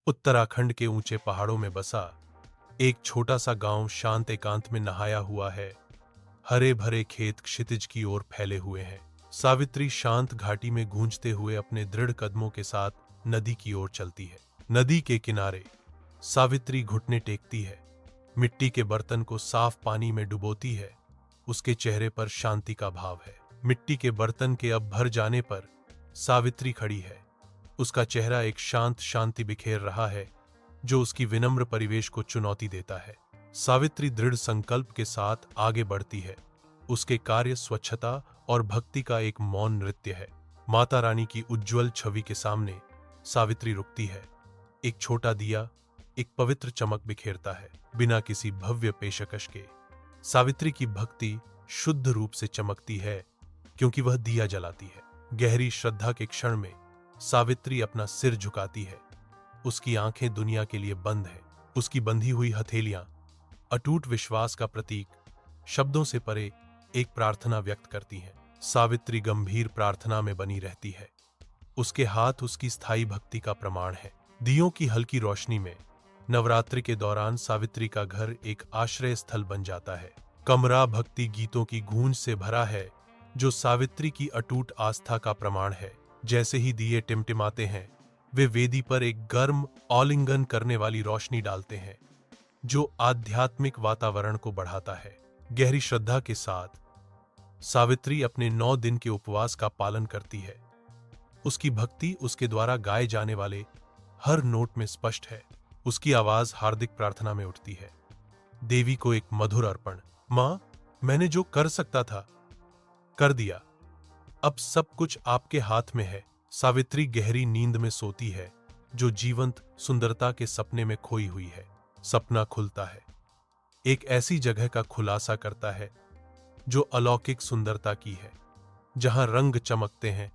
उत्तराखंड के ऊंचे पहाड़ों में बसा एक छोटा सा गांव शांत एकांत में नहाया हुआ है। हरे भरे खेत क्षितिज की ओर फैले हुए हैं। सावित्री शांत घाटी में गूंजते हुए अपने दृढ़ कदमों के साथ नदी की ओर चलती है। नदी के किनारे सावित्री घुटने टेकती है, मिट्टी के बर्तन को साफ पानी में डुबोती है। उसके चेहरे पर शांति का भाव है। मिट्टी के बर्तन के अब भर जाने पर सावित्री खड़ी है। उसका चेहरा एक शांत शांति बिखेर रहा है जो उसकी विनम्र परिवेश को चुनौती देता है। सावित्री दृढ़ संकल्प के साथ आगे बढ़ती है। उसके कार्य स्वच्छता और भक्ति का एक मौन नृत्य है। माता रानी की उज्जवल छवि के सामने सावित्री रुकती है। एक छोटा दिया एक पवित्र चमक बिखेरता है, बिना किसी भव्य पेशकश के। सावित्री की भक्ति शुद्ध रूप से चमकती है क्योंकि वह दिया जलाती है। गहरी श्रद्धा के क्षण में सावित्री अपना सिर झुकाती है। उसकी आंखें दुनिया के लिए बंद है। उसकी बंधी हुई हथेलियां अटूट विश्वास का प्रतीक, शब्दों से परे एक प्रार्थना व्यक्त करती हैं। सावित्री गंभीर प्रार्थना में बनी रहती है। उसके हाथ उसकी स्थायी भक्ति का प्रमाण है। दियों की हल्की रोशनी में नवरात्रि के दौरान सावित्री का घर एक आश्रय स्थल बन जाता है। कमरा भक्ति गीतों की गूंज से भरा है जो सावित्री की अटूट आस्था का प्रमाण है। जैसे ही दिए टिमटिमाते हैं, वे वेदी पर एक गर्म आलिंगन करने वाली रोशनी डालते हैं जो आध्यात्मिक वातावरण को बढ़ाता है। गहरी श्रद्धा के साथ सावित्री अपने 9 दिन के उपवास का पालन करती है। उसकी भक्ति उसके द्वारा गाए जाने वाले हर नोट में स्पष्ट है। उसकी आवाज हार्दिक प्रार्थना में उठती है। देवी को एक मधुर अर्पण। मां, मैंने जो कर सकता था कर दिया, अब सब कुछ आपके हाथ में है। सावित्री गहरी नींद में सोती है जो जीवंत सुंदरता के सपने में खोई हुई है। सपना खुलता है, एक ऐसी जगह का खुलासा करता है जो अलौकिक सुंदरता की है, जहां रंग चमकते हैं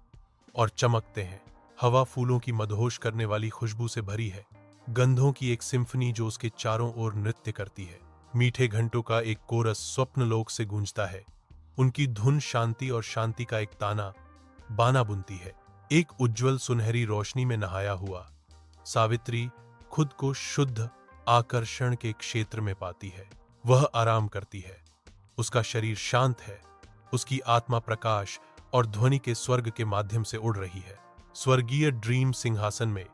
और चमकते हैं। हवा फूलों की मदहोश करने वाली खुशबू से भरी है, गंधों की एक सिम्फनी जो उसके चारों ओर नृत्य करती है। मीठे घंटों का एक कोरस स्वप्नलोक से गूंजता है। उनकी धुन शांति और शांति का एक ताना बाना बुनती है। एक उज्जवल सुनहरी रोशनी में नहाया हुआ सावित्री खुद को शुद्ध आकर्षण के क्षेत्र में पाती है। वह आराम करती है। उसका शरीर शांत है। उसकी आत्मा प्रकाश और ध्वनि के स्वर्ग के माध्यम से उड़ रही है। स्वर्गीय ड्रीम सिंहासन में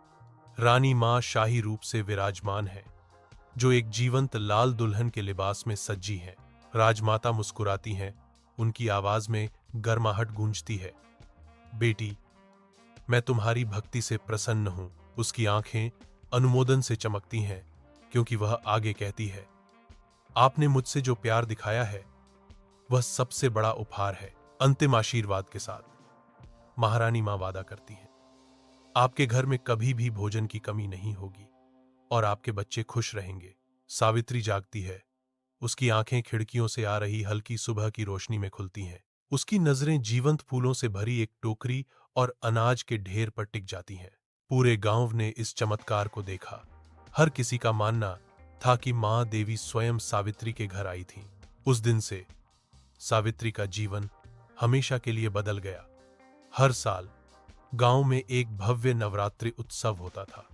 रानी मां शाही रूप से विराजमान है, जो एक जीवंत लाल दुल्हन के लिबास में सजी हैं। राजमाता मुस्कुराती हैं। उनकी आवाज में गर्माहट गूंजती है। बेटी, मैं तुम्हारी भक्ति से प्रसन्न हूं। उसकी आंखें अनुमोदन से चमकती हैं क्योंकि वह आगे कहती है, आपने मुझसे जो प्यार दिखाया है वह सबसे बड़ा उपहार है। अंतिम आशीर्वाद के साथ महारानी मां वादा करती हैं, आपके घर में कभी भी भोजन की कमी नहीं होगी और आपके बच्चे खुश रहेंगे। सावित्री जागती है। उसकी आंखें खिड़कियों से आ रही हल्की सुबह की रोशनी में खुलती हैं। उसकी नजरें जीवंत फूलों से भरी एक टोकरी और अनाज के ढेर पर टिक जाती हैं। पूरे गांव ने इस चमत्कार को देखा। हर किसी का मानना था कि मां देवी स्वयं सावित्री के घर आई थी। उस दिन से सावित्री का जीवन हमेशा के लिए बदल गया। हर साल गांव में एक भव्य नवरात्रि उत्सव होता था।